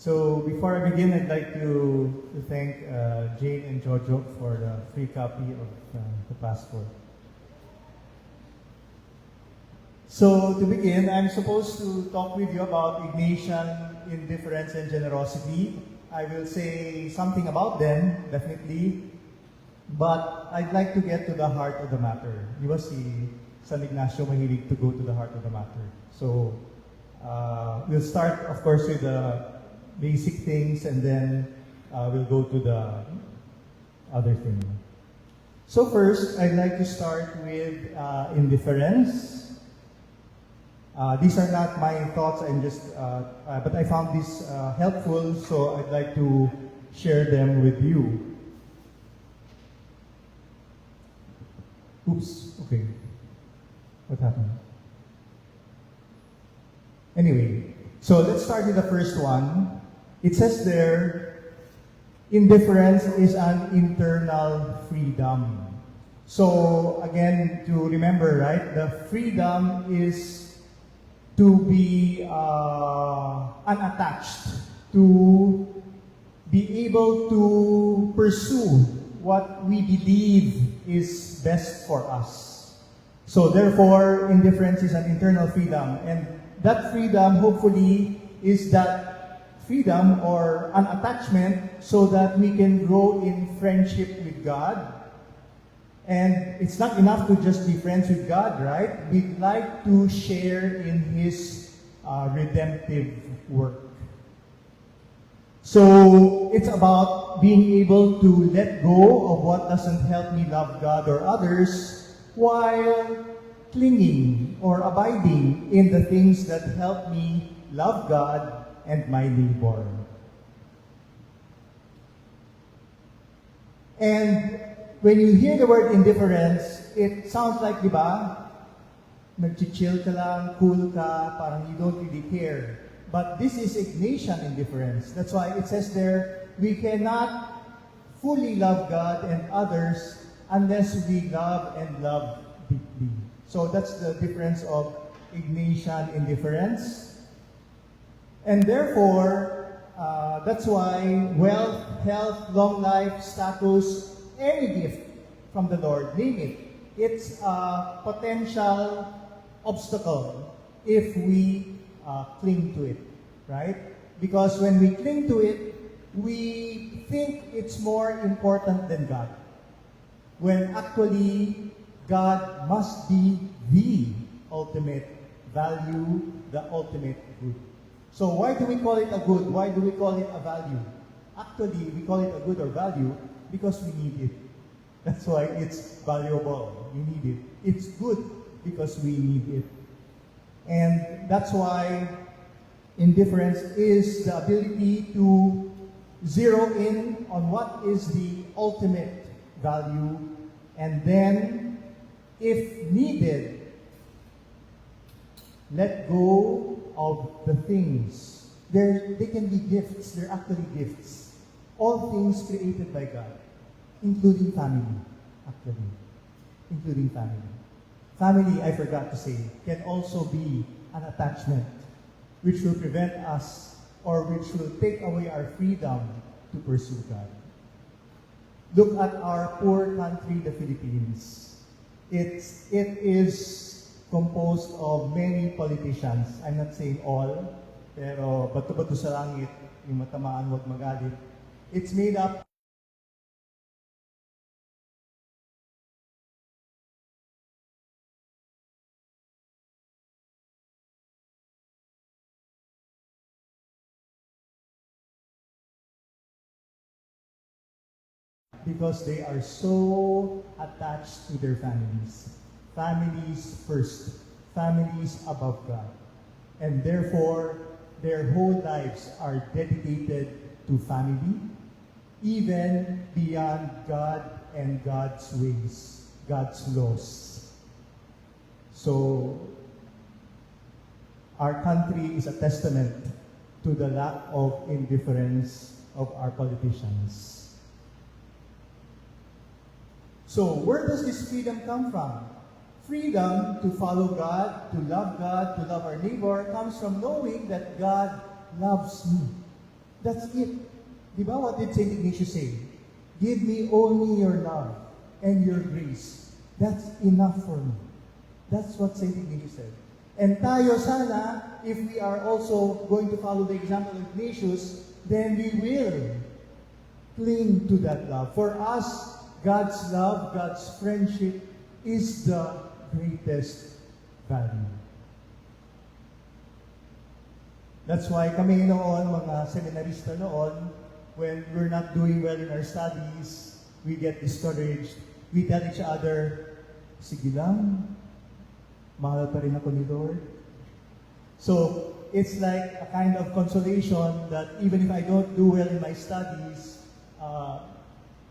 So before I begin, I'd like to thank Jane and Jojo for the free copy of the passport. So to begin, I'm supposed to talk with you about Ignatian indifference and generosity. I will say something about them, definitely, but I'd like to get to the heart of the matter. Di ba si San Ignacio mahilig to go to the heart of the matter? So we'll start, of course, with the basic things, and then we'll go to the other thing. So first, I'd like to start with indifference. These are not my thoughts, but I found this helpful, so I'd like to share them with you. Oops, okay. What happened? Anyway, so let's start with the first one. It says there, indifference is an internal freedom. So again, to remember, right, the freedom is to be unattached, to be able to pursue what we believe is best for us. So therefore, indifference is an internal freedom, and that freedom, hopefully, is that freedom or an attachment so that we can grow in friendship with God. And it's not enough to just be friends with God, right? We'd like to share in His redemptive work. So it's about being able to let go of what doesn't help me love God or others while clinging or abiding in the things that help me love God and my neighbor. And when you hear the word indifference, it sounds like, di ba, nag-chill ka lang, cool ka, parang you don't really care. But this is Ignatian indifference. That's why it says there, we cannot fully love God and others unless we love and love deeply. So that's the difference of Ignatian indifference. And therefore, that's why wealth, health, long life, status, any gift from the Lord, name it, it's a potential obstacle if we cling to it, right? Because when we cling to it, we think it's more important than God. When actually, God must be the ultimate value, the ultimate good. So why do we call it a good? Why do we call it a value? Actually, we call it a good or value because we need it. That's why it's valuable. We need it. It's good because we need it. And that's why indifference is the ability to zero in on what is the ultimate value, and then, if needed, let go of the things. They can be gifts. They're actually gifts. All things created by God, including family, actually. Including family. Family, I forgot to say, can also be an attachment which will prevent us or which will take away our freedom to pursue God. Look at our poor country, the Philippines. It is composed of many politicians. I'm not saying all, pero bato-bato sa langit, yung matamaan wag magalit. It's made up because they are so attached to their families. Families first. Families above God. And therefore, their whole lives are dedicated to family, even beyond God and God's ways, God's laws. So, our country is a testament to the lack of indifference of our politicians. So, where does this freedom come from? Freedom to follow God, to love our neighbor, comes from knowing that God loves me. That's it. Di ba? What did St. Ignatius say? Give me only your love and your grace. That's enough for me. That's what St. Ignatius said. And tayo sana, if we are also going to follow the example of Ignatius, then we will cling to that love. For us, God's love, God's friendship is the greatest value. That's why kami noon, mga seminarista noon, when we're not doing well in our studies, we get discouraged. We tell each other, sige lang, mahal pa rin ako ni Lord. So, it's like a kind of consolation that even if I don't do well in my studies,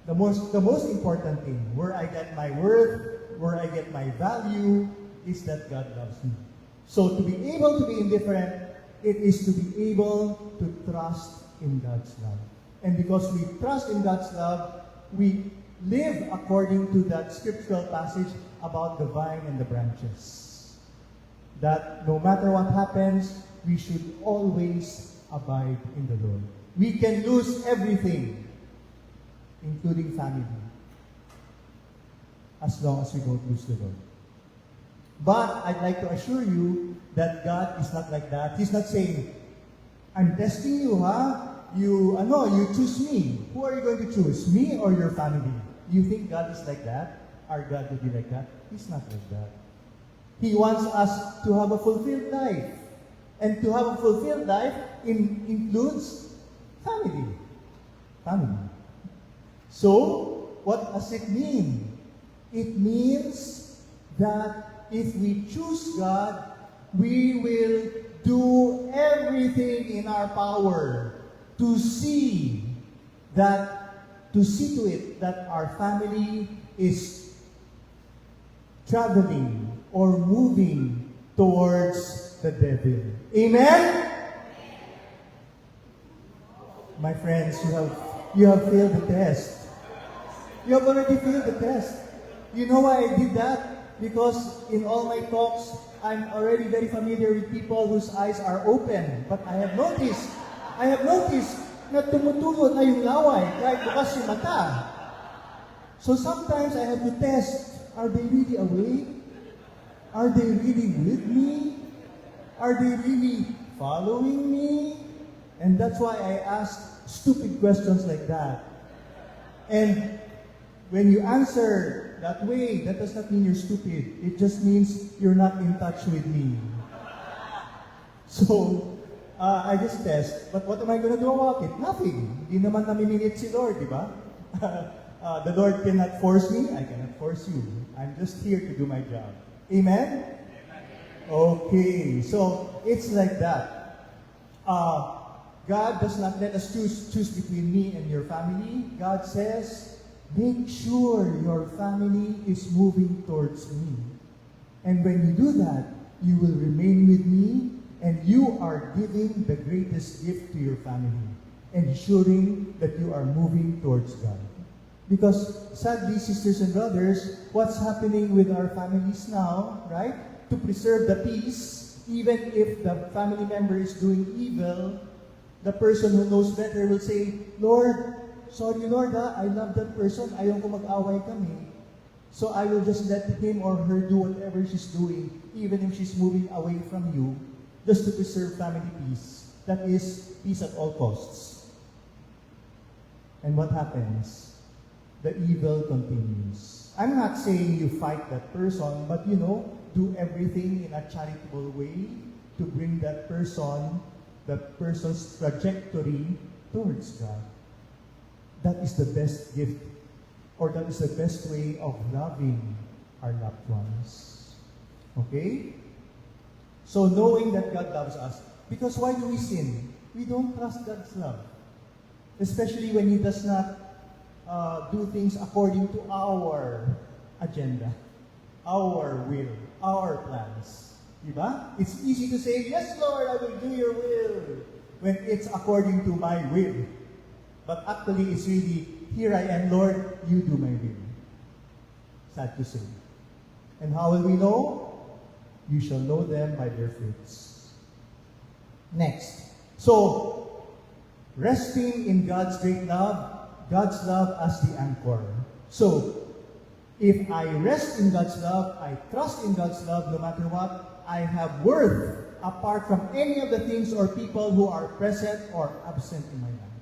the most important thing, where I get my worth, where I get my value, is that God loves me. So, to be able to be indifferent, it is to be able to trust in God's love. And because we trust in God's love, we live according to that scriptural passage about the vine and the branches. That no matter what happens, we should always abide in the Lord. We can lose everything, including family, as long as we don't lose the Lord. But I'd like to assure you that God is not like that. He's not saying, I'm testing you, huh? You choose me. Who are you going to choose? Me or your family? You think God is like that? Our God would be like that? He's not like that. He wants us to have a fulfilled life. And to have a fulfilled life includes family. Family. So, what does it mean? It means that if we choose God, we will do everything in our power to see to it that our family is traveling or moving towards the devil. Amen? My friends, you have failed the test. You have already failed the test. You know why I did that? Because in all my talks, I'm already very familiar with people whose eyes are open. But I have noticed na tumutulo na yung laway kahit bukas yung mata. So sometimes I have to test, are they really awake? Are they really with me? Are they really following me? And that's why I ask stupid questions like that. And when you answer that way, that does not mean you're stupid. It just means you're not in touch with me. So, I just test. But what am I going to do about it? Nothing. Hindi naman namiminit si Lord, di ba? The Lord cannot force me. I cannot force you. I'm just here to do my job. Amen? Okay. So, it's like that. God does not let us choose between me and your family. God says, make sure your family is moving towards me. And when you do that, you will remain with me, and you are giving the greatest gift to your family, ensuring that you are moving towards God. Because sadly, sisters and brothers, what's happening with our families now, right? To preserve the peace, even if the family member is doing evil, the person who knows better will say, Lord, sorry Lord, I love that person, ayaw ko mag-away kami. So I will just let him or her do whatever she's doing, even if she's moving away from you, just to preserve family peace. That is peace at all costs. And what happens? The evil continues. I'm not saying you fight that person, but do everything in a charitable way to bring that person's trajectory towards God. That is the best gift, or that is the best way of loving our loved ones. Okay? So knowing that God loves us, because why do we sin? We don't trust God's love. Especially when He does not do things according to our agenda, our will, our plans. Diba? It's easy to say, yes, Lord, I will do your will, when it's according to my will. But actually, it's really, here I am, Lord, you do my will. Sad to say. And how will we know? You shall know them by their fruits. Next. So, resting in God's great love, God's love as the anchor. So, if I rest in God's love, I trust in God's love no matter what, I have worth apart from any of the things or people who are present or absent in my life.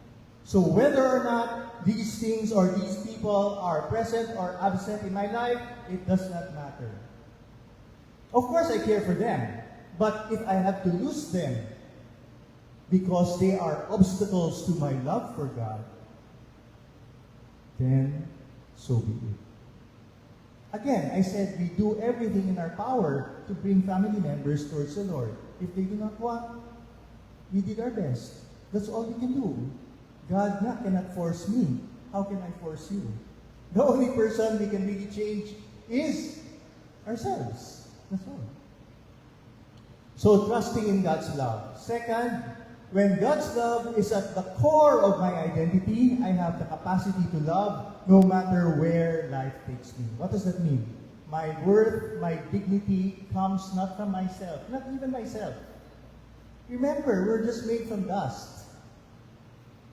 So whether or not these things or these people are present or absent in my life, it does not matter. Of course, I care for them. But if I have to lose them because they are obstacles to my love for God, then so be it. Again, I said we do everything in our power to bring family members towards the Lord. If they do not want, we did our best. That's all we can do. God cannot force me. How can I force you? The only person we can really change is ourselves. That's all. So trusting in God's love. Second, when God's love is at the core of my identity, I have the capacity to love no matter where life takes me. What does that mean? My worth, my dignity comes not from myself, not even myself. Remember, we're just made from dust.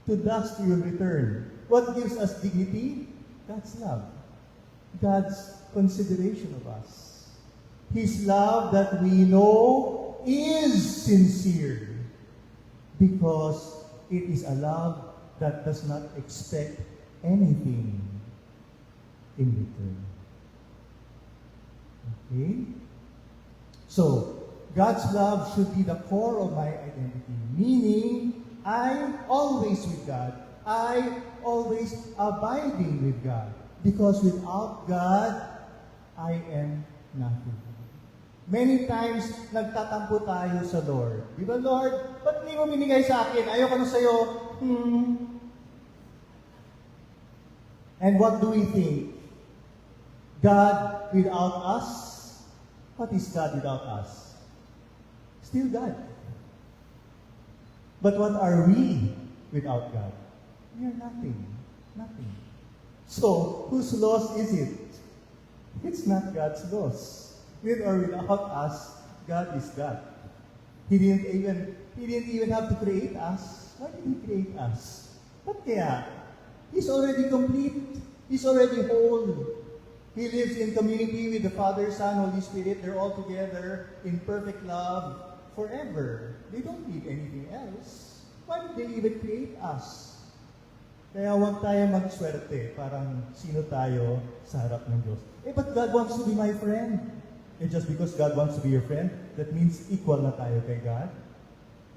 To dust you will return. What gives us dignity? God's love. God's consideration of us. His love that we know is sincere because it is a love that does not expect anything in return. Okay? So, God's love should be the core of my identity, meaning I'm always with God. I always abiding with God. Because without God, I am nothing. Many times, nagtatampo tayo sa Lord. Di ba, Lord, ba't hindi mo binigay sa akin? Ayoko na sa'yo. And what do we think? God without us? What is God without us? Still God. But what are we without God? We are nothing. Nothing. So, whose loss is it? It's not God's loss. With or without us, God is God. He didn't even have to create us. Why did He create us? But kaya? He's already complete. He's already whole. He lives in community with the Father, Son, Holy Spirit. They're all together in perfect love forever. They don't need anything else. Why did they even create us? Kaya huwag tayo magswerte, parang sino tayo sa harap ng Diyos. But God wants to be my friend. And just because God wants to be your friend, that means equal na tayo kay God.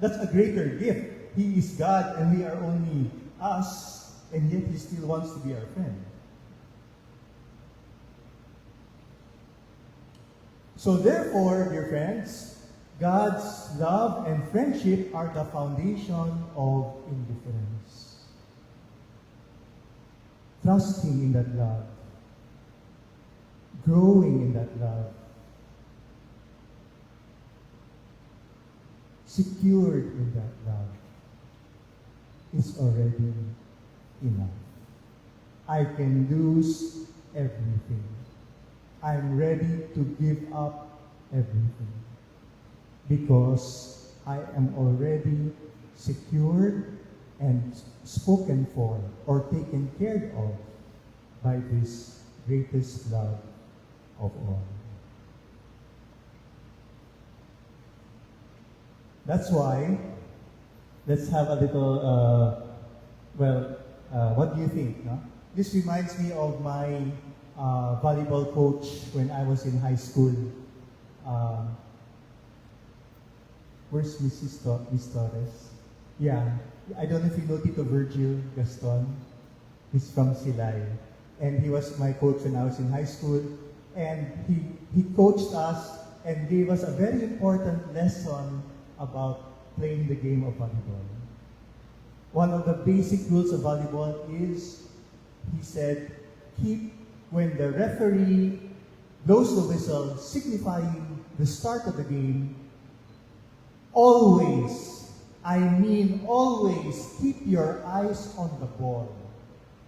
That's a greater gift. He is God and we are only us, and yet He still wants to be our friend. So therefore, dear friends, God's love and friendship are the foundation of indifference. Trusting in that love, growing in that love, secured in that love is already enough. I can lose everything. I'm ready to give up everything because I am already secured and spoken for or taken care of by this greatest love of all. That's why, let's have a little, what do you think? No? This reminds me of my volleyball coach when I was in high school. Where's Miss Torres? Yeah, I don't know if you know Tito Virgil Gaston. He's from Silay. And he was my coach when I was in high school. And he coached us and gave us a very important lesson about playing the game of volleyball. One of the basic rules of volleyball is, he said, when the referee blows the whistle signifying the start of the game, always, I mean always, keep your eyes on the ball,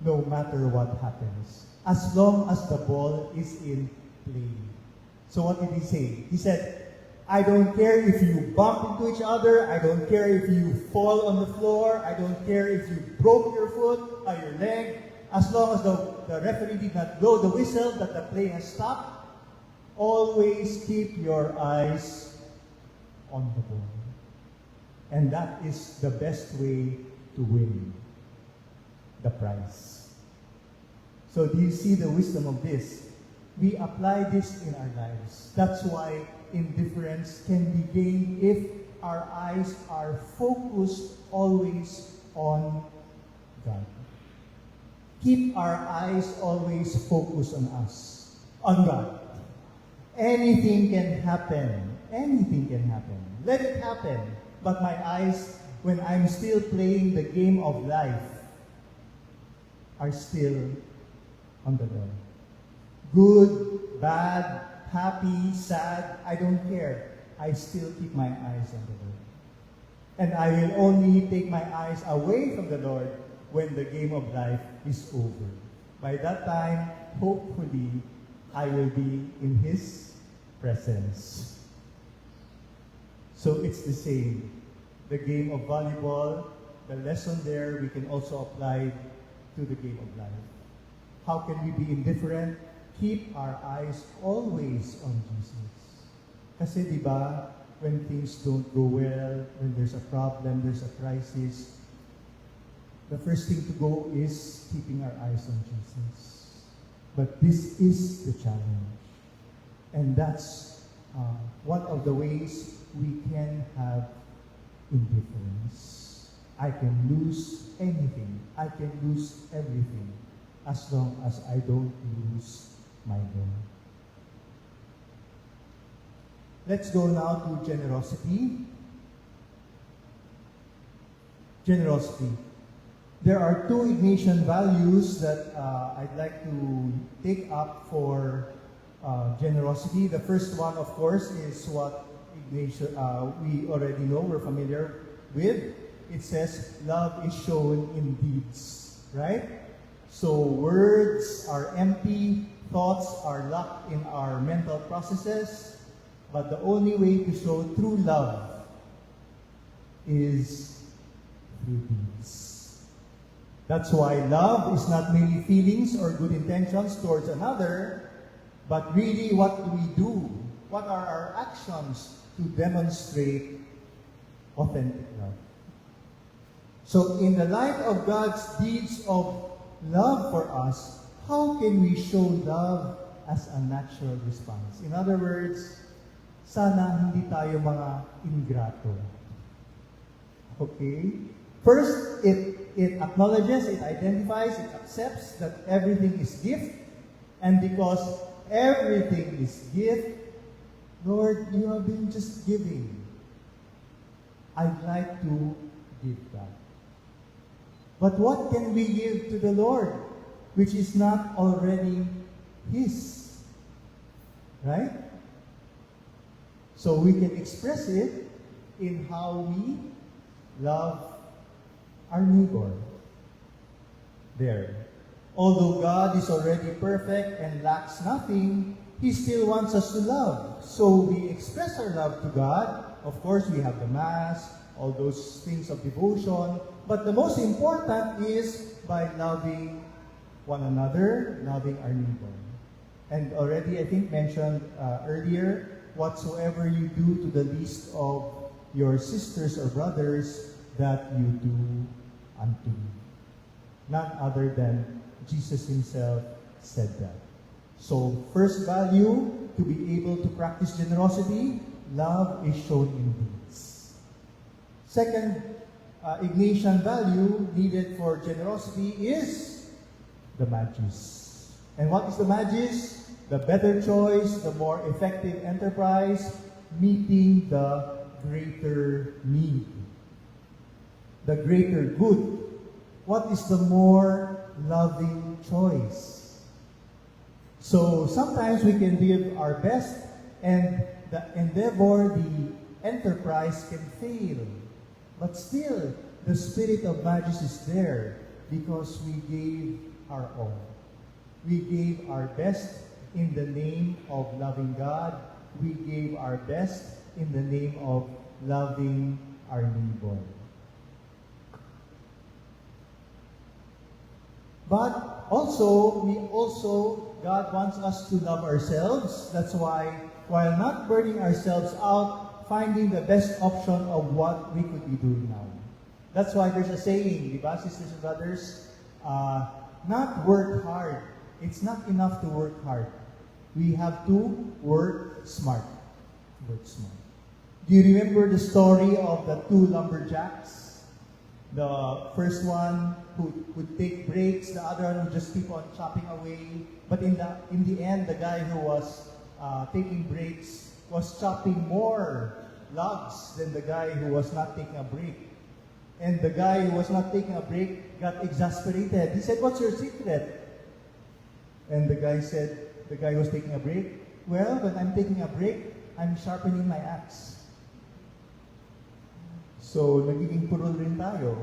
no matter what happens, as long as the ball is in play. So what did he say? He said, I don't care if you bump into each other. I don't care if you fall on the floor. I don't care if you broke your foot or your leg. As long as the referee did not blow the whistle that the play has stopped, always keep your eyes on the ball. And that is the best way to win the prize. So do you see the wisdom of this? We apply this in our lives. That's why indifference can be gained if our eyes are focused always on God. Keep our eyes always focused on us, on God. Anything can happen. Anything can happen. Let it happen. But my eyes, when I'm still playing the game of life, are still on the Lord. Good, bad, happy, sad, I don't care. I still keep my eyes on the Lord. And I will only take my eyes away from the Lord when the game of life is over. By that time, hopefully, I will be in His presence. So it's the same. The game of volleyball, the lesson there, we can also apply to the game of life. How can we be indifferent? Keep our eyes always on Jesus. Kasi di ba, when things don't go well, when there's a problem, there's a crisis, the first thing to go is keeping our eyes on Jesus. But this is the challenge. And that's one of the ways we can have indifference. I can lose anything. I can lose everything as long as I don't lose my Lord. Let's go now to generosity. Generosity. There are two Ignatian values that I'd like to take up for generosity. The first one, of course, is what Ignatian, we already know, we're familiar with. It says, love is shown in deeds, right? So words are empty, thoughts are locked in our mental processes, but the only way to show true love is through deeds. That's why love is not merely feelings or good intentions towards another, but really what do we do? What are our actions to demonstrate authentic love? So in the light of God's deeds of love for us, how can we show love as a natural response? In other words, sana hindi tayo mga ingrato. Okay? First, it acknowledges, it identifies, it accepts that everything is gift. And because everything is gift, Lord, you have been just giving. I'd like to give back. But what can we give to the Lord, which is not already His? Right? So we can express it in how we love our neighbor. There. Although God is already perfect and lacks nothing, He still wants us to love. So we express our love to God. Of course, we have the Mass, all those things of devotion. But the most important is by loving one another, loving our neighbor. And already, I think, mentioned earlier, whatsoever you do to the least of your sisters or brothers, that you do unto me. None other than Jesus Himself said that. So, first value, to be able to practice generosity, love is shown in deeds. Second, Ignatian value needed for generosity is the magis. And what is the magis? The better choice, the more effective enterprise, meeting the greater need. The greater good. What is the more loving choice? So sometimes we can give our best and the endeavor, the enterprise can fail. But still, the spirit of magis is there because we gave our all. We gave our best in the name of loving God. We gave our best in the name of loving our neighbor. But also, God wants us to love ourselves. That's why, while not burning ourselves out, finding the best option of what we could be doing now. That's why there's a saying, di ba, sisters and brothers, not work hard. It's not enough to work hard. We have to work smart. Work smart. Do you remember the story of the two lumberjacks? The first one who would take breaks, the other one would just keep on chopping away. But in the end, the guy who was taking breaks was chopping more logs than the guy who was not taking a break. And the guy who was not taking a break got exasperated. He said, "What's your secret?" And the guy who was taking a break, "Well, when I'm taking a break, I'm sharpening my axe." So, nagiging purol rin tayo.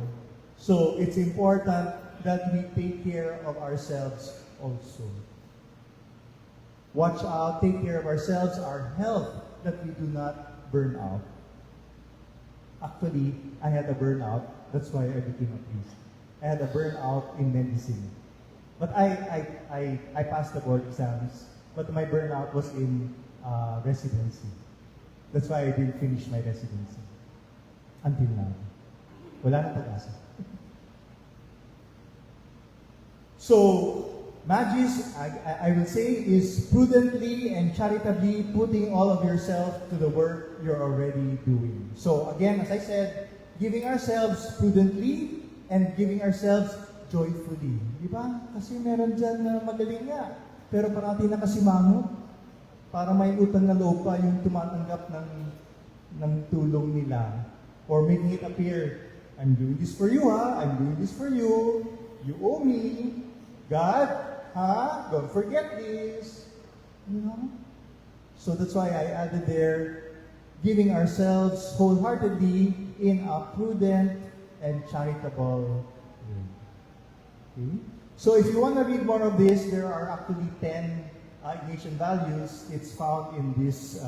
So, it's important that we take care of ourselves also. Watch out, take care of ourselves, our health, that we do not burn out. Actually, I had a burnout. That's why I became a priest. I had a burnout in medicine. But I passed the board exams. But my burnout was in residency. That's why I didn't finish my residency. Until now. Wala na pag-asa. So, Magis, I will say, is prudently and charitably putting all of yourself to the work you're already doing. So, again, as I said, giving ourselves prudently and giving ourselves joyfully. Di ba? Kasi meron dyan na magaling nga. Pero parati nakasimangot. Para may utang na loob pa yung tumatanggap ng tulong nila. Or making it appear, I'm doing this for you, ha? I'm doing this for you. You owe me. God, ha? Don't forget this. You know? So that's why I added there, giving ourselves wholeheartedly in a prudent and charitable way. Okay? So if you want to read more of this, there are actually 10 Ignatian values. It's found in this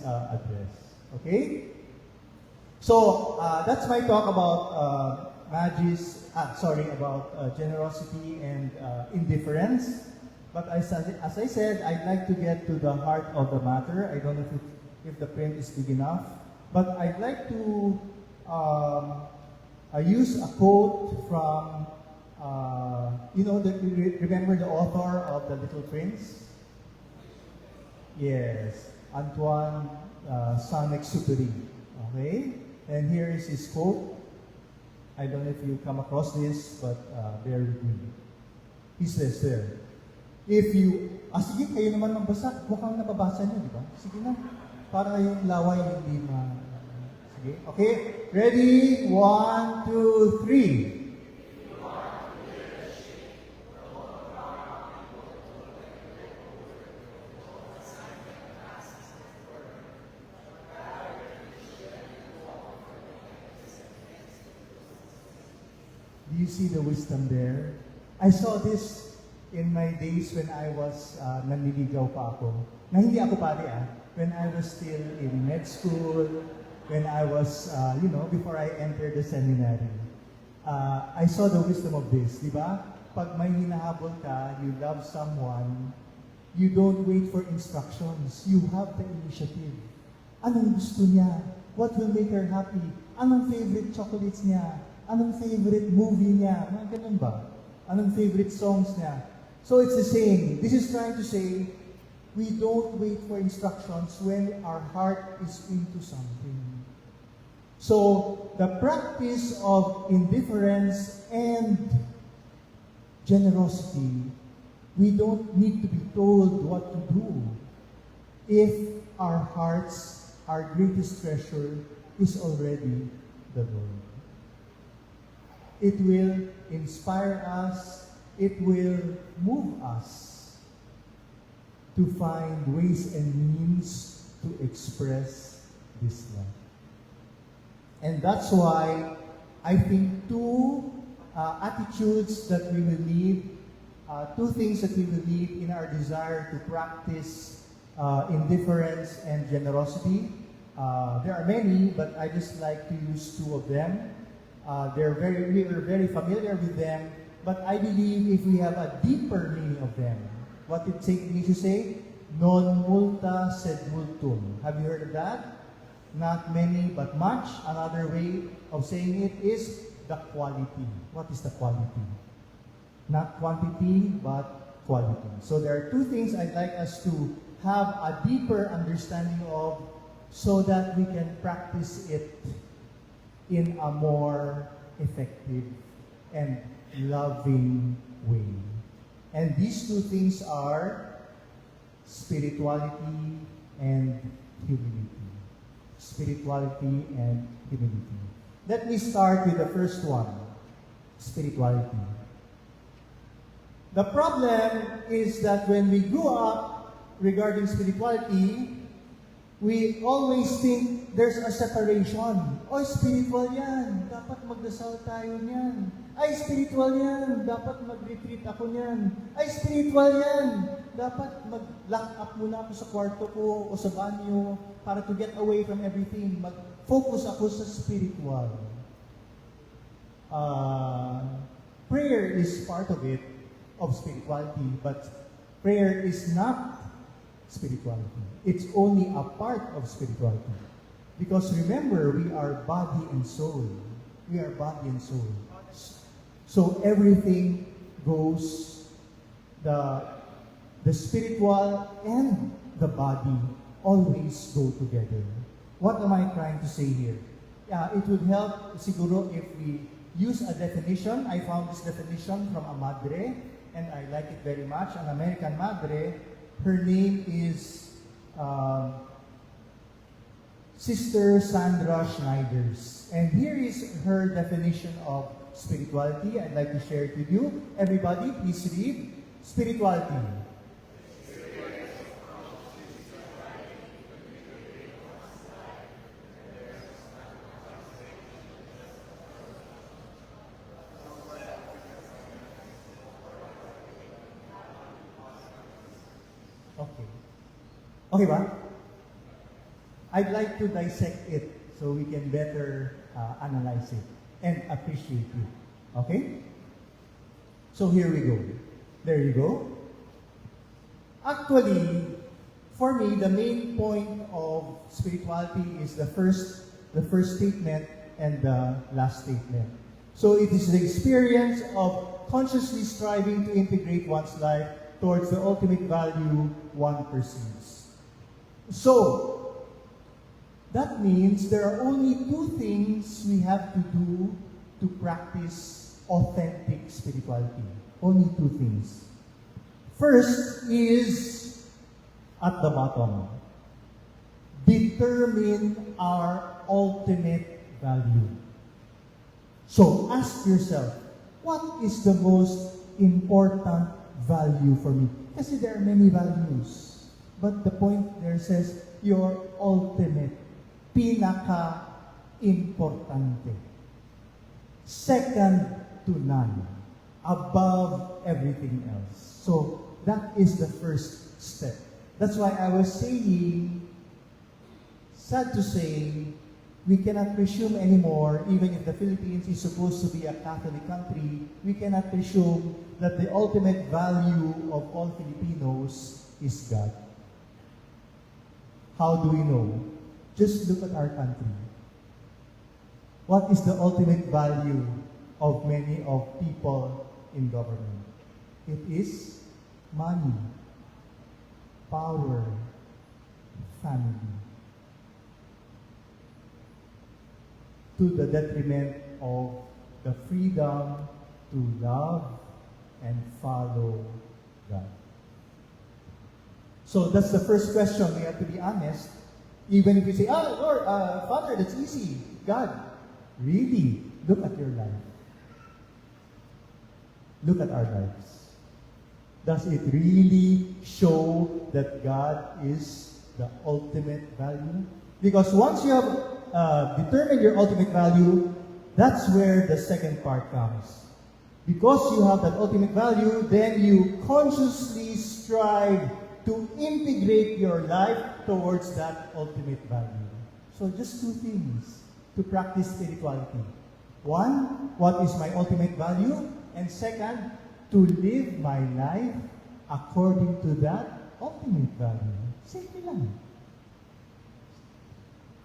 address. Okay? So that's my talk about about generosity and indifference. But as I said, I'd like to get to the heart of the matter. I don't know if the print is big enough, but I'd like to use a quote from remember the author of The Little Prince? Yes, Antoine Saint-Exupéry. Okay. And here is his quote. I don't know if you come across this, but bear with me. He says there, sige, kayo naman magbasa. Mukhang nababasa niyo, di ba? Sige na. Para yung laway hindi sige. Okay? Ready? 1, 2, 3. Do you see the wisdom there? I saw this in my days when I was nanliligaw pa ako. Na hindi ako pare when I was still in med school, when I was, before I entered the seminary. I saw the wisdom of this, di ba? Pag may hinahabol ka, you love someone, you don't wait for instructions. You have the initiative. Anong gusto niya? What will make her happy? Anong favorite chocolates niya? Anong favorite movie niya? Mga ganun ba? Anong favorite songs niya? So it's the same. This is trying to say, we don't wait for instructions when our heart is into something. So the practice of indifference and generosity, we don't need to be told what to do if our hearts, our greatest treasure, is already the Lord. It will inspire us, it will move us to find ways and means to express this love. And that's why I think two attitudes that we will need, two things that we will need in our desire to practice indifference, and generosity. There are many, but I just like to use two of them. We are very familiar with them, but I believe if we have a deeper meaning of them, what did St. Ignatius say? Non multa sed multum. Have you heard of that? Not many, but much. Another way of saying it is the quality. What is the quality? Not quantity, but quality. So there are two things I'd like us to have a deeper understanding of so that we can practice it in a more effective and loving way. And these two things are spirituality and humility. Spirituality and humility. Let me start with the first one, spirituality. The problem is that when we grow up regarding spirituality, we always think there's a separation. Oh, spiritual yan. Dapat magdasal tayo niyan. Ay, spiritual yan. Dapat mag-retreat ako niyan. Ay, spiritual yan. Dapat mag-lock up muna ako sa kwarto ko o sa banyo para to get away from everything. Mag-focus ako sa spiritual. Prayer is part of it, of spirituality, but prayer is not spirituality. It's only a part of spirituality. Because remember, we are body and soul. We are body and soul. So everything goes, the spiritual and the body always go together. What am I trying to say here? It would help siguro if we use a definition. I found this definition from a madre, and I like it very much. An American madre. Her name is Sister Sandra Schneiders. And here is her definition of spirituality. I'd like to share it with you. Everybody, please read. Spirituality. Okay ba? I'd like to dissect it so we can better analyze it and appreciate it. Okay? So here we go. There you go. Actually, for me, the main point of spirituality is the first statement and the last statement. So it is the experience of consciously striving to integrate one's life towards the ultimate value one perceives. So, that means there are only two things we have to do to practice authentic spirituality. Only two things. First is at the bottom. Determine our ultimate value. So, ask yourself, what is the most important value for me? Kasi there are many values. But the point there says, your ultimate, pinaka-importante. Second to none, above everything else. So, that is the first step. That's why I was saying, sad to say, we cannot presume anymore, even if the Philippines is supposed to be a Catholic country, we cannot presume that the ultimate value of all Filipinos is God. How do we know? Just look at our country. What is the ultimate value of many of people in government? It is money, power, family. To the detriment of the freedom to love and follow God. So that's the first question. We have to be honest. Even if you say, oh, Lord, Father, that's easy. God, really? Look at your life. Look at our lives. Does it really show that God is the ultimate value? Because once you have determined your ultimate value, that's where the second part comes. Because you have that ultimate value, then you consciously strive to integrate your life towards that ultimate value. So just two things to practice spirituality. One, what is my ultimate value? And second, to live my life according to that ultimate value. Simple lang.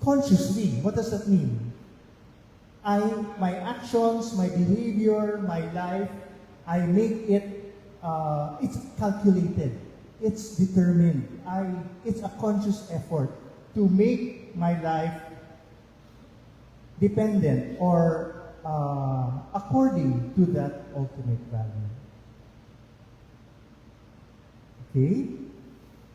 Consciously, what does that mean? My actions, my behavior, my life, I make it, it's calculated. It's determined. It's a conscious effort to make my life dependent or according to that ultimate value. Okay?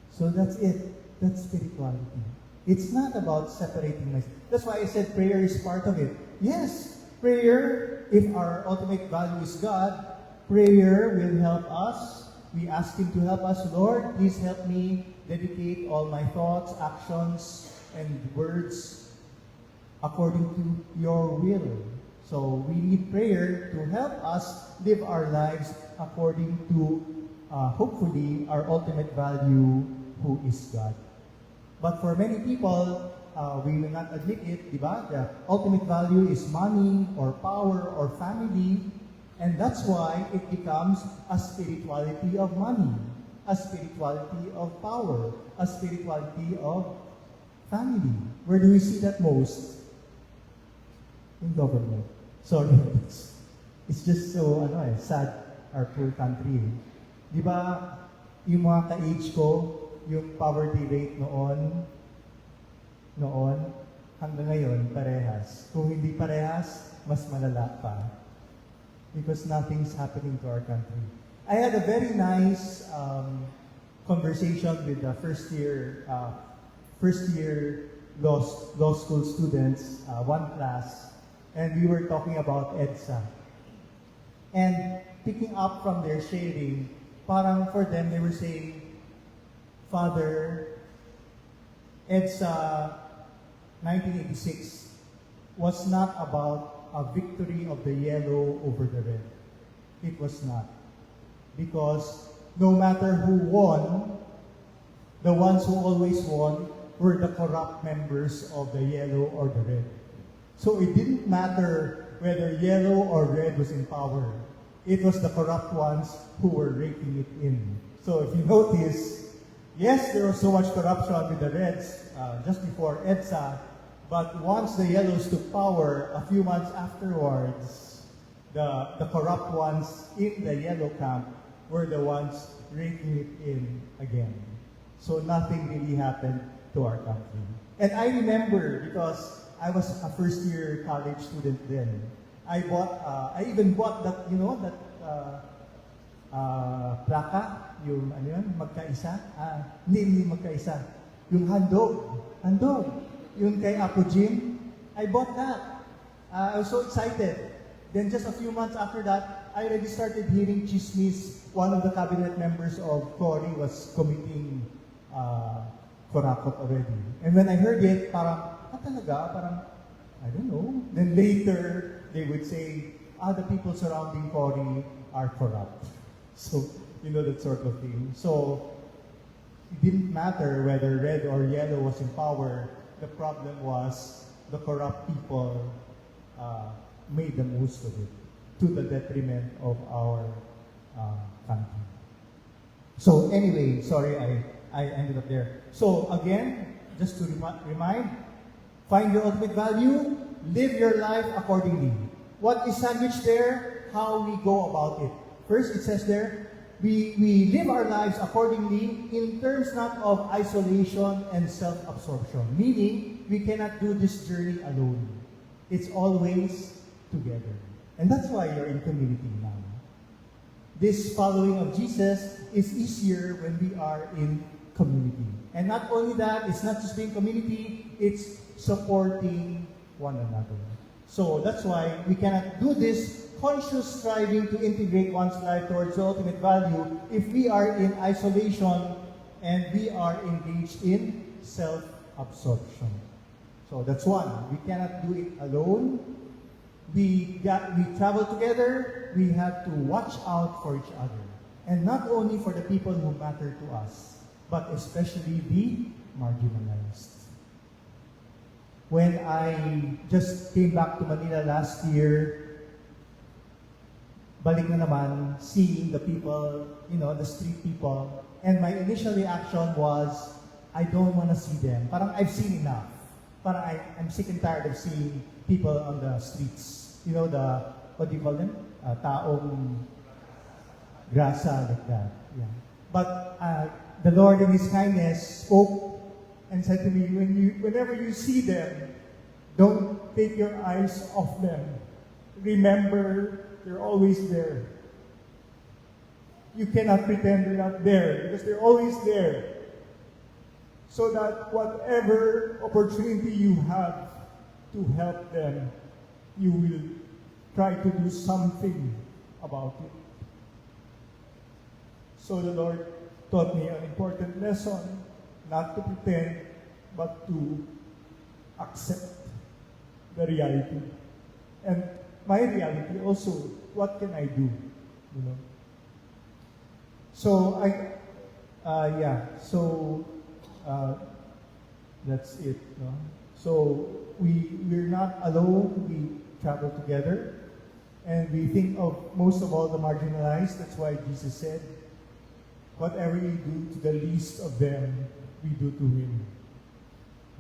So that's it. That's spirituality. It's not about separating myself. That's why I said prayer is part of it. Yes, prayer, if our ultimate value is God, prayer will help us. We ask Him to help us. Lord, please help me dedicate all my thoughts, actions, and words according to your will. So we need prayer to help us live our lives according to, hopefully, our ultimate value, who is God. But for many people, we will not admit it, diba? The ultimate value is money or power or family, and that's why it becomes a spirituality of money, a spirituality of power, a spirituality of family. Where do we see that most? In government. Sorry, it's just so sad, our poor country. Di ba, yung mga ka-age ko, yung poverty rate noon, hanggang ngayon, parehas. Kung hindi parehas, mas malala pa. Because nothing's happening to our country. I had a very nice conversation with the first year law school students, one class, and we were talking about EDSA. And picking up from their sharing, parang for them, they were saying, Father, EDSA 1986 was not about a victory of the yellow over the red. It was not. Because no matter who won, the ones who always won were the corrupt members of the yellow or the red. So it didn't matter whether yellow or red was in power. It was the corrupt ones who were raking it in. So if you notice, yes, there was so much corruption with the Reds just before EDSA, but once the Yellows took power, a few months afterwards, the corrupt ones in the Yellow camp were the ones raking it in again. So nothing really happened to our country. And I remember, because I was a first-year college student then, I even bought that, plaka, yung magkaisa, hindi magkaisa, yung handog, yung kay Apo Jim, I bought that. I was so excited. Then just a few months after that, I already started hearing chismis. One of the cabinet members of Cory was committing kurakot already. And when I heard it, parang, talaga? Parang, I don't know. Then later, they would say, the people surrounding Cory are corrupt. So, that sort of thing. So, it didn't matter whether red or yellow was in power. The problem was the corrupt people made the most of it to the detriment of our country. So anyway, sorry, I ended up there. So again, just to remind, find your ultimate value, live your life accordingly. What is sandwiched there? How we go about it. First, it says there, we live our lives accordingly in terms not of isolation and self-absorption. Meaning, we cannot do this journey alone. It's always together. And that's why you're in community now. This following of Jesus is easier when we are in community. And not only that, it's not just being community, it's supporting one another. So that's why we cannot do this conscious striving to integrate one's life towards the ultimate value if we are in isolation and we are engaged in self-absorption. So that's one. We cannot do it alone. We travel together. We have to watch out for each other. And not only for the people who matter to us, but especially the marginalized. When I just came back to Manila last year, balik na naman, seeing the people, the street people, and my initial reaction was, I don't want to see them. Parang I've seen enough. Parang I'm sick and tired of seeing people on the streets. What do you call them? Taong grasa, like that. Yeah. But the Lord in His kindness spoke and said to me, whenever you see them, don't take your eyes off them. Remember, they're always there. You cannot pretend they're not there because they're always there. So that whatever opportunity you have to help them, you will try to do something about it. So the Lord taught me an important lesson, not to pretend, but to accept the reality. And my reality also, what can I do? So that's it. No? So we're not alone. We travel together, and we think of most of all the marginalized. That's why Jesus said, "Whatever you do to the least of them, we do to Him."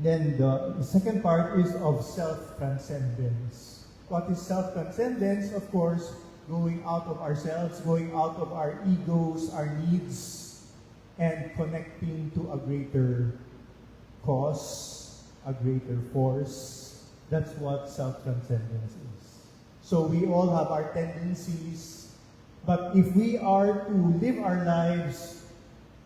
Then the second part is of self-transcendence. What is self-transcendence? Of course, going out of ourselves, going out of our egos, our needs, and connecting to a greater cause, a greater force. That's what self-transcendence is. So we all have our tendencies, but if we are to live our lives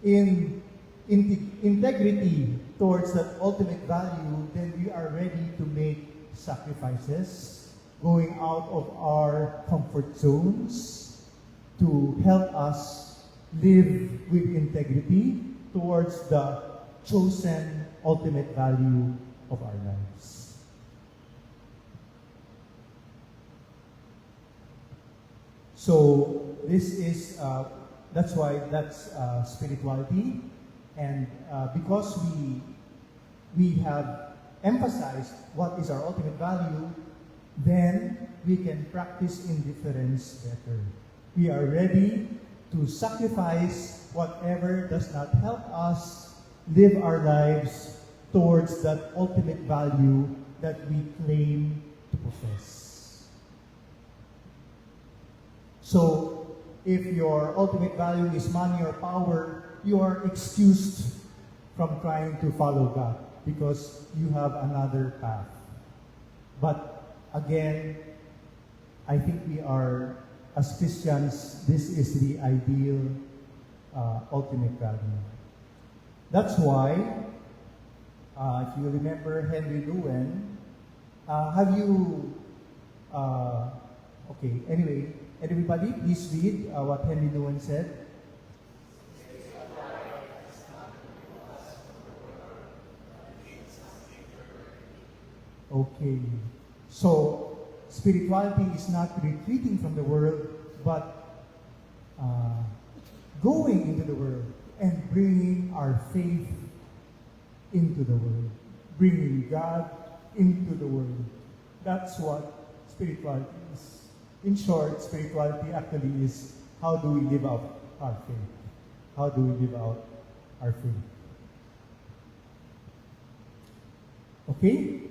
in integrity towards that ultimate value, then we are ready to make sacrifices, going out of our comfort zones to help us live with integrity towards the chosen ultimate value of our lives. So this is, that's why that's spirituality. And because we have emphasized what is our ultimate value, then we can practice indifference better. We are ready to sacrifice whatever does not help us live our lives towards that ultimate value that we claim to possess. So, if your ultimate value is money or power, you are excused from trying to follow God because you have another path. But again, I think we are, as Christians, this is the ideal ultimate value. That's why, if you remember Henry Lewin, anyway, everybody please read what Henry Lewin said. Okay, so spirituality is not retreating from the world, but going into the world and bringing our faith into the world, bringing God into the world. That's what spirituality is. In short, spirituality actually is how do we live out our faith? How do we live out our faith? Okay?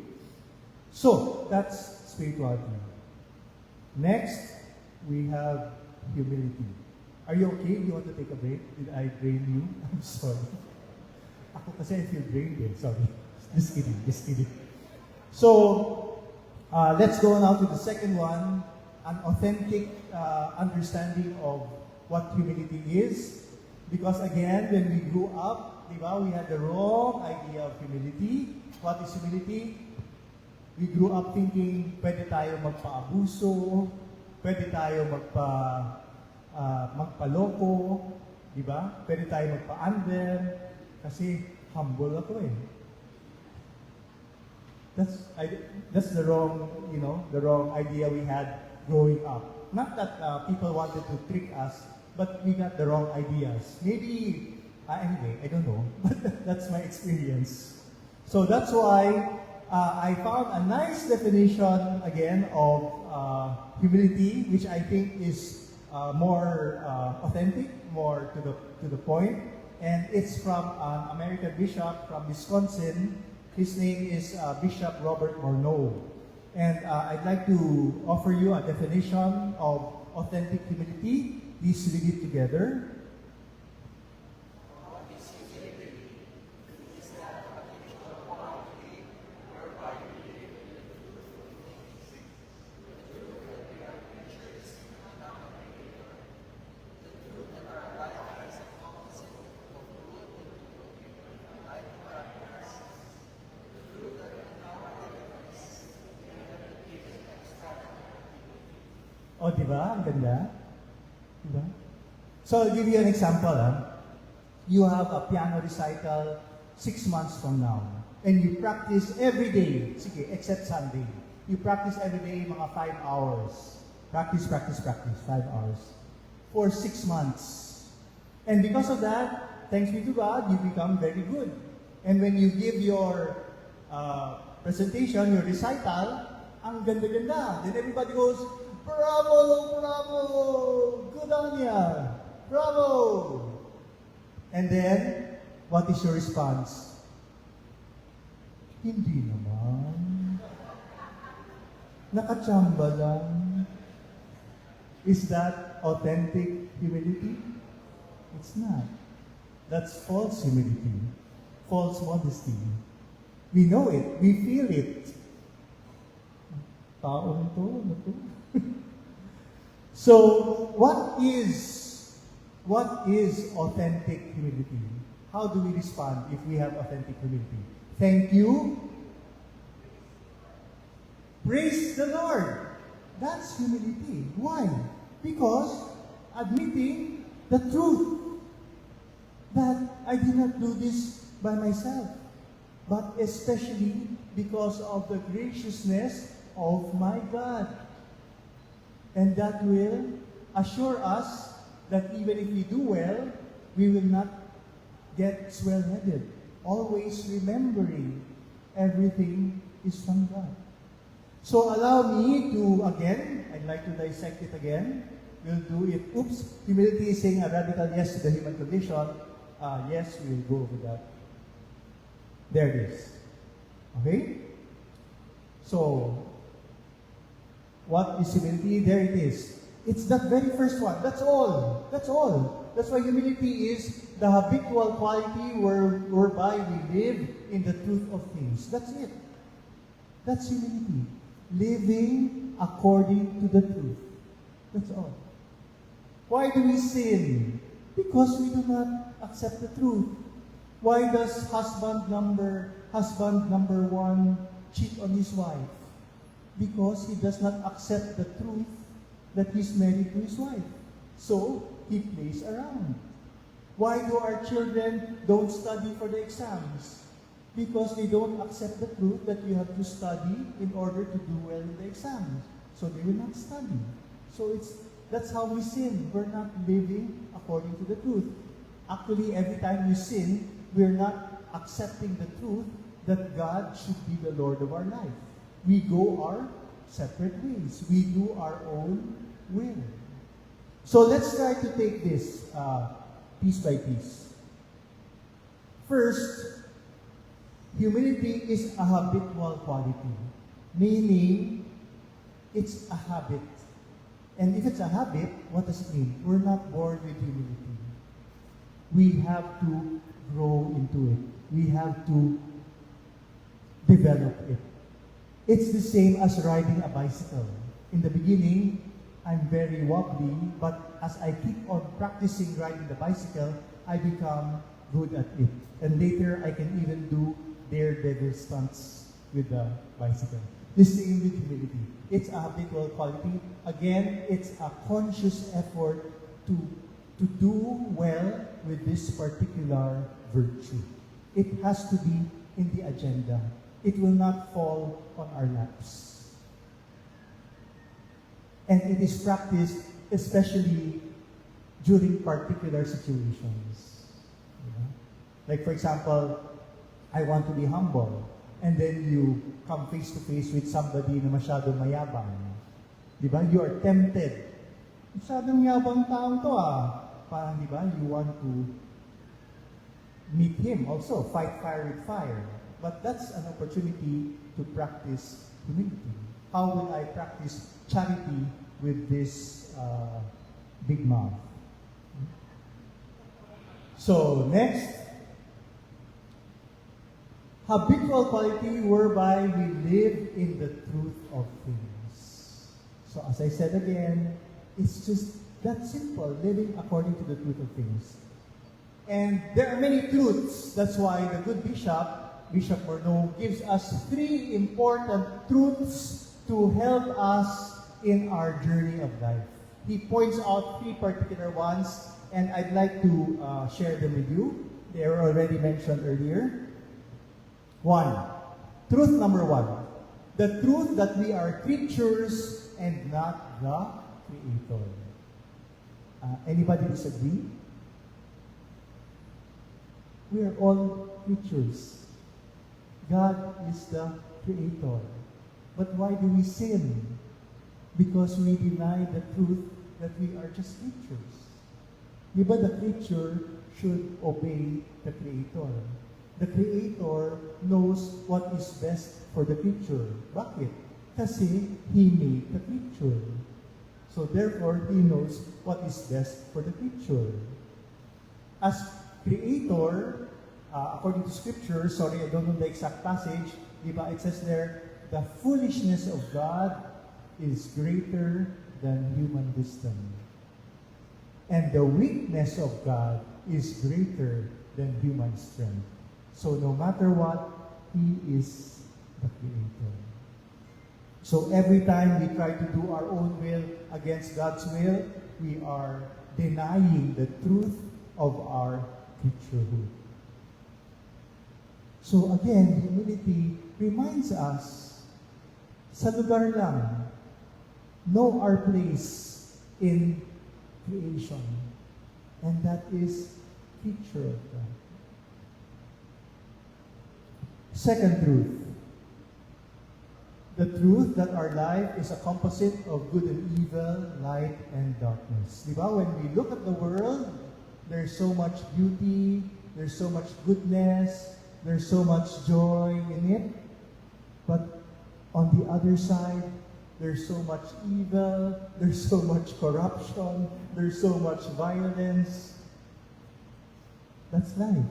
So, that's spirituality. Next, we have humility. Are you okay? Do you want to take a break? Did I drain you? I'm sorry. Ako kasi I feel drained eh. Sorry. Just kidding. So, let's go now to the second one. An authentic understanding of what humility is. Because again, when we grew up, we had the wrong idea of humility. What is humility? We grew up thinking, pwede tayo magpa-abuso, pwede tayo magpaloko, di ba? Pwede tayo magpa-under, kasi humble ako eh. That's the wrong, the wrong idea we had growing up. Not that people wanted to trick us, but we got the wrong ideas. Maybe Anyway, I don't know, but that's my experience. So that's why I found a nice definition again of humility, which I think is more authentic, more to the point. And it's from an American bishop from Wisconsin. His name is Bishop Robert Morneau. And I'd like to offer you a definition of authentic humility. Please read it together. Oh, di ba? Ang ganda. Di ba? So, I'll give you an example. You have a piano recital 6 months from now. And you practice every day. Sige, except Sunday. You practice every day mga 5 hours. Practice, 5 hours. For 6 months. And because of that, thanks be to God, you become very good. And when you give your presentation, your recital, ang ganda-ganda. Then everybody goes, bravo, bravo, good on ya, bravo. And then, what is your response? Hindi naman. Nakachamba lang. Is that authentic humility? It's not. That's false humility. False modesty. We know it. We feel it. Taon to, ano to? So, what is authentic humility? How do we respond if we have authentic humility? Thank you. Praise the Lord. That's humility. Why? Because admitting the truth that I did not do this by myself, but especially because of the graciousness of my God. And that will assure us that even if we do well, we will not get swell-headed. Always remembering everything is from God. So allow me to, again, I'd like to dissect it again. We'll do it. Oops, humility is saying a radical yes to the human condition. Yes, we'll go with that. There it is. Okay? So, what is humility? There it is. It's that very first one. That's all. That's all. That's why humility is the habitual quality whereby we live in the truth of things. That's it. That's humility. Living according to the truth. That's all. Why do we sin? Because we do not accept the truth. Why does husband number one cheat on his wife? Because he does not accept the truth that he's married to his wife. So, he plays around. Why do our children don't study for the exams? Because they don't accept the truth that you have to study in order to do well in the exams. So they will not study. So that's how we sin. We're not living according to the truth. Actually, every time we sin, we're not accepting the truth that God should be the Lord of our life. We go our separate ways. We do our own will. So let's try to take this piece by piece. First, humility is a habitual quality, meaning it's a habit. And if it's a habit, what does it mean? We're not born with humility. We have to grow into it. We have to develop it. It's the same as riding a bicycle. In the beginning, I'm very wobbly, but as I keep on practicing riding the bicycle, I become good at it. And later, I can even do daredevil stunts with the bicycle. The same with humility. It's a habitual quality. Again, it's a conscious effort to do well with this particular virtue. It has to be in the agenda. It will not fall on our laps. And it is practiced especially during particular situations. Diba? Like for example, I want to be humble. And then you come face to face with somebody na masyadong mayabang. Diba? You are tempted. Masyadong yabang taong to ah. Parang diba, you want to meet him also, fight fire with fire. But that's an opportunity to practice humility. How will I practice charity with this big mouth? So next, habitual quality whereby we live in the truth of things. So as I said again, it's just that simple, living according to the truth of things. And there are many truths. That's why the good Bishop Morneau, gives us 3 important truths to help us in our journey of life. He points out 3 particular ones, and I'd like to share them with you. They were already mentioned earlier. 1. Truth number 1. The truth that we are creatures and not the Creator. Anybody disagree? We are all creatures. God is the Creator. But why do we sin? Because we deny the truth that we are just creatures. Diba the creature should obey the Creator? The Creator knows what is best for the creature. Bakit? Kasi He made the creature. So therefore, He knows what is best for the creature. As Creator, according to Scripture, sorry, I don't know the exact passage, diba, it says there, the foolishness of God is greater than human wisdom. And the weakness of God is greater than human strength. So no matter what, He is the Creator. So every time we try to do our own will against God's will, we are denying the truth of our creaturehood. So again, humility reminds us, sa lugar lang, know our place in creation. And that is creature of God. Second truth. The truth that our life is a composite of good and evil, light and darkness. Diba? When we look at the world, there's so much beauty, there's so much goodness, there's so much joy in it. But on the other side, there's so much evil, there's so much corruption, there's so much violence. That's life.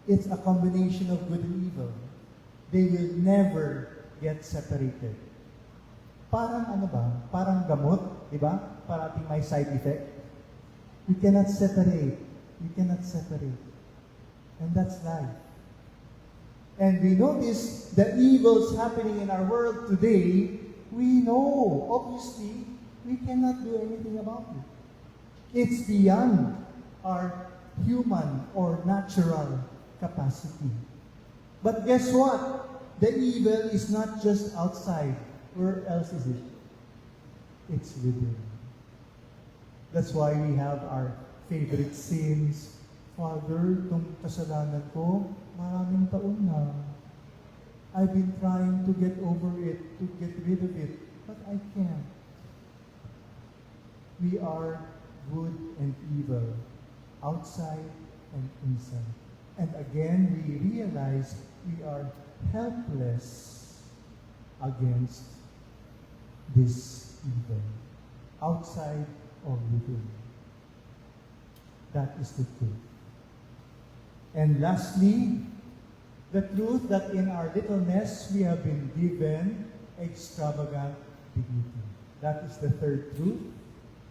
It's a combination of good and evil. They will never get separated. Parang ano ba? Parang gamot, di ba? Parating may side effect. You cannot separate. You cannot separate. And that's life. And we notice the evils happening in our world today. We know, obviously, we cannot do anything about it. It's beyond our human or natural capacity. But guess what? The evil is not just outside. Where else is it? It's within. That's why we have our favorite sins. Father, itong kasalanan ko, maraming taon na. I've been trying to get over it, to get rid of it, but I can't. We are good and evil, outside and inside. And again, we realize we are helpless against this evil, outside or within. That is the truth. And lastly, the truth that in our littleness we have been given extravagant dignity. That is the third truth.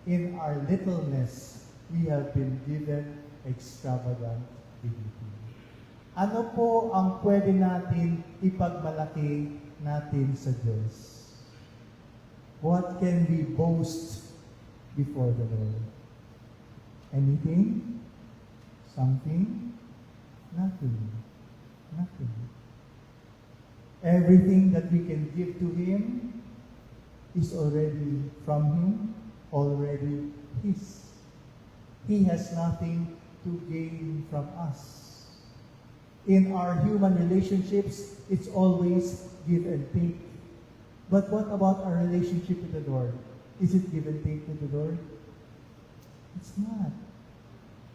In our littleness, we have been given extravagant dignity. Ano po ang pwede natin ipagmalaki natin sa Diyos? What can we boast before the Lord? Anything? Something? Nothing. Nothing. Everything that we can give to Him is already from Him, already His. He has nothing to gain from us. In our human relationships, it's always give and take. But what about our relationship with the Lord? Is it give and take with the Lord? It's not.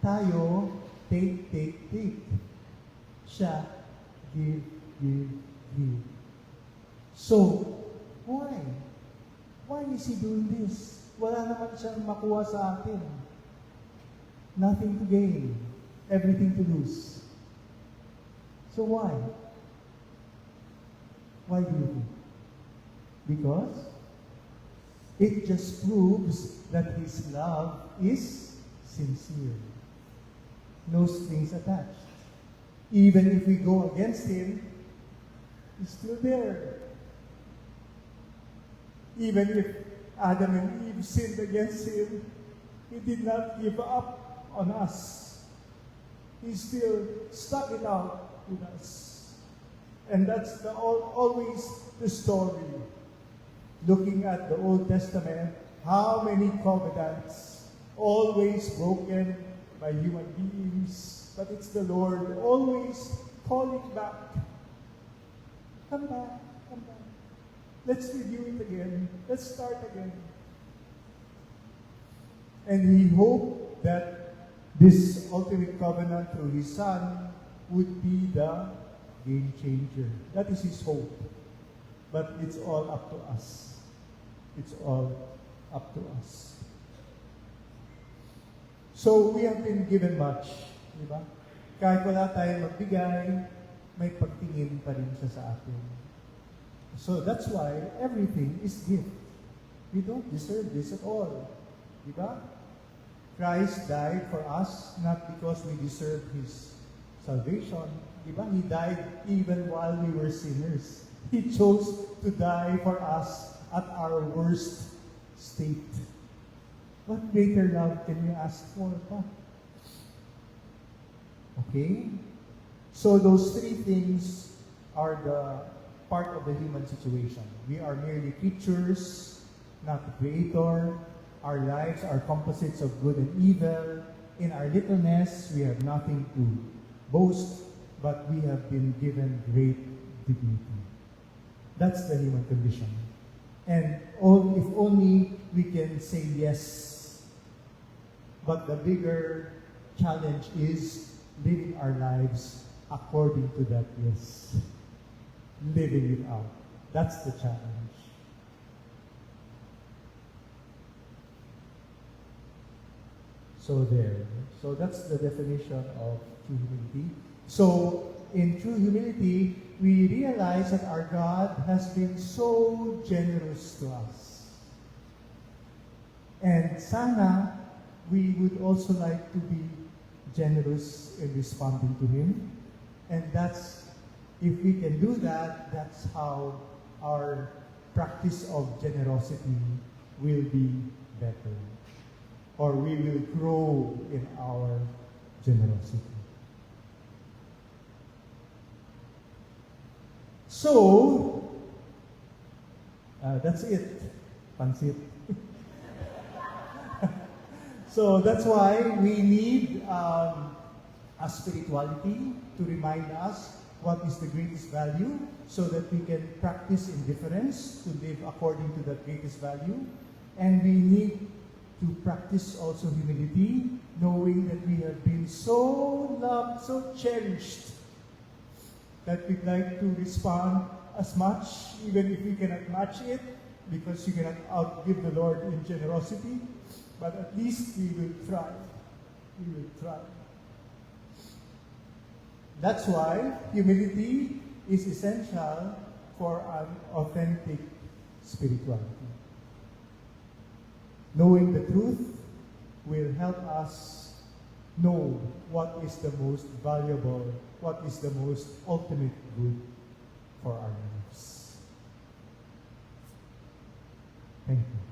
Tayo, take, take, take. Siya, give, give, give. So, why? Why is He doing this? Wala naman siyang makuha sa atin. Nothing to gain, everything to lose. So why? Why do you think? Because it just proves that His love is sincere. No strings attached. Even if we go against Him, He's still there. Even if Adam and Eve sinned against Him, He did not give up on us. He still stuck it out with us. And that's always the story. Looking at the Old Testament, how many covenants always broken by human beings, but it's the Lord always calling back. Come back, come back. Let's review it again. Let's start again. And He hoped that this ultimate covenant through His Son would be the game changer. That is His hope. But it's all up to us. It's all up to us. So we have been given much. Diba? Kahit wala tayong magbigay, may pagtingin pa rin siya sa atin. So that's why everything is gift. We don't deserve this at all. Diba? Christ died for us not because we deserve His salvation. Diba? He died even while we were sinners. He chose to die for us at our worst state. What greater love can you ask for? Okay? So those three things are the part of the human situation. We are merely creatures, not the Creator. Our lives are composites of good and evil. In our littleness, we have nothing to boast, but we have been given great dignity. That's the human condition. And if only we can say yes. But the bigger challenge is living our lives according to that yes. Living it out. That's the challenge. So there. So that's the definition of true humility. So in true humility, we realize that our God has been so generous to us. And sana, we would also like to be generous in responding to Him. And that's, if we can do that, that's how our practice of generosity will be better. Or we will grow in our generosity. So, that's it. Pansit. So that's why we need a spirituality to remind us what is the greatest value so that we can practice indifference to live according to that greatest value. And we need to practice also humility, knowing that we have been so loved, so cherished, that we'd like to respond as much, even if we cannot match it, because you cannot outgive the Lord in generosity, but at least we will try. We will try. That's why humility is essential for an authentic spirituality. Knowing the truth will help us know what is the most valuable, what is the most ultimate good for our lives. Thank you.